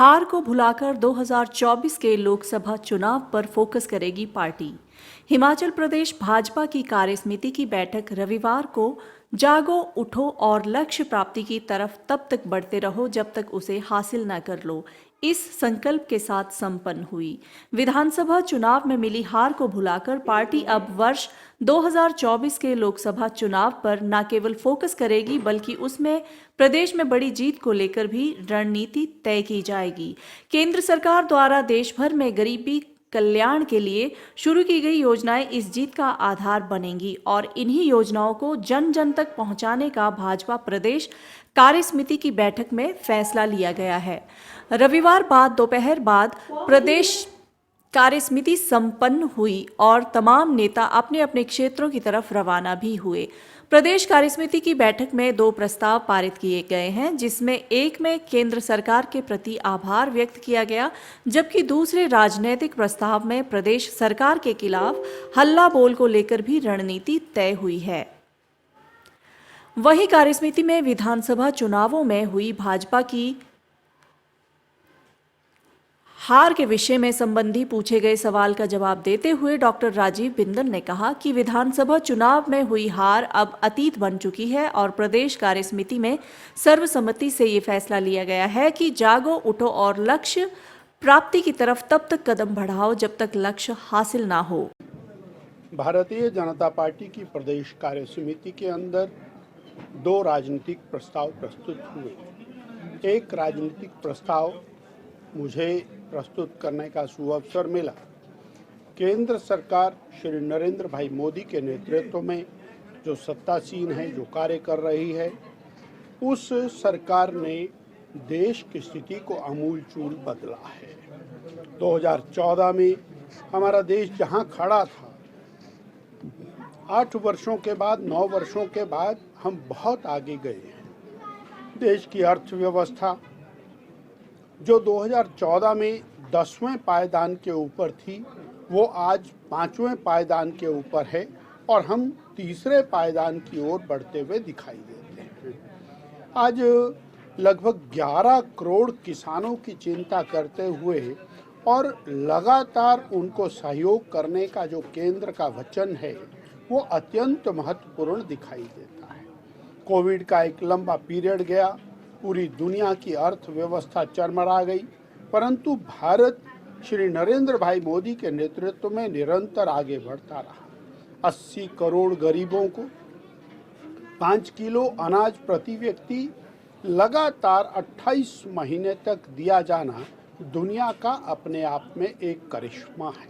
हार को भुलाकर 2024 के लोकसभा चुनाव पर फोकस करेगी पार्टी। हिमाचल प्रदेश भाजपा की कार्यसमिति की बैठक रविवार को जागो उठो और लक्ष्य प्राप्ति की तरफ तब तक बढ़ते रहो जब तक उसे हासिल न कर लो, इस संकल्प के साथ संपन्न हुई। विधानसभा चुनाव में मिली हार को भुलाकर पार्टी अब वर्ष 2024 के लोकसभा चुनाव पर न केवल फोकस करेगी बल्कि उसमें प्रदेश में बड़ी जीत को लेकर भी रणनीति तय की जाएगी। केंद्र सरकार द्वारा देश भर में गरीबी कल्याण के लिए शुरू की गई योजनाएं इस जीत का आधार बनेंगी और इन्हीं योजनाओं को जन जन तक पहुंचाने का भाजपा प्रदेश कार्यसमिति की बैठक में फैसला लिया गया है। रविवार बाद दोपहर बाद प्रदेश कार्यसमिति संपन्न हुई और तमाम नेता अपने अपने क्षेत्रों की तरफ रवाना भी हुए। प्रदेश कार्यसमिति की बैठक में 2 प्रस्ताव पारित किए गए हैं, जिसमें एक में केंद्र सरकार के प्रति आभार व्यक्त किया गया, जबकि दूसरे राजनीतिक प्रस्ताव में प्रदेश सरकार के खिलाफ हल्ला बोल को लेकर भी रणनीति तय हुई है। वहीं कार्यसमिति में विधानसभा चुनावों में हुई भाजपा की हार के विषय में संबंधी पूछे गए सवाल का जवाब देते हुए डॉक्टर राजीव बिंदल ने कहा कि विधानसभा चुनाव में हुई हार अब अतीत बन चुकी है और प्रदेश कार्यसमिति में सर्वसम्मति से ये फैसला लिया गया है कि जागो उठो और लक्ष्य प्राप्ति की तरफ तब तक कदम बढ़ाओ जब तक लक्ष्य हासिल ना हो। भारतीय जनता पार्टी की प्रदेश कार्यसमिति के अंदर 2 राजनीतिक प्रस्ताव प्रस्तुत हुए। एक राजनीतिक प्रस्ताव मुझे प्रस्तुत करने का सुअवसर मिला। केंद्र सरकार श्री नरेंद्र भाई मोदी के नेतृत्व में जो सत्तासीन है, जो कार्य कर रही है, उस सरकार ने देश की स्थिति को आमूलचूल बदला है। 2014 में हमारा देश जहां खड़ा था, 8 वर्षों के बाद, 9 वर्षों के बाद हम बहुत आगे गए हैं। देश की अर्थव्यवस्था जो 2014 में 10वें पायदान के ऊपर थी, वो आज 5वें पायदान के ऊपर है और हम तीसरे पायदान की ओर बढ़ते हुए दिखाई देते हैं। आज लगभग 11 करोड़ किसानों की चिंता करते हुए और लगातार उनको सहयोग करने का जो केंद्र का वचन है, वो अत्यंत महत्वपूर्ण दिखाई देता है। कोविड का एक लंबा पीरियड गया, पूरी दुनिया की अर्थव्यवस्था चरमरा गई, परंतु भारत श्री नरेंद्र भाई मोदी के नेतृत्व में निरंतर आगे बढ़ता रहा। 80 करोड़ गरीबों को 5 किलो अनाज प्रति व्यक्ति लगातार 28 महीने तक दिया जाना दुनिया का अपने आप में एक करिश्मा है।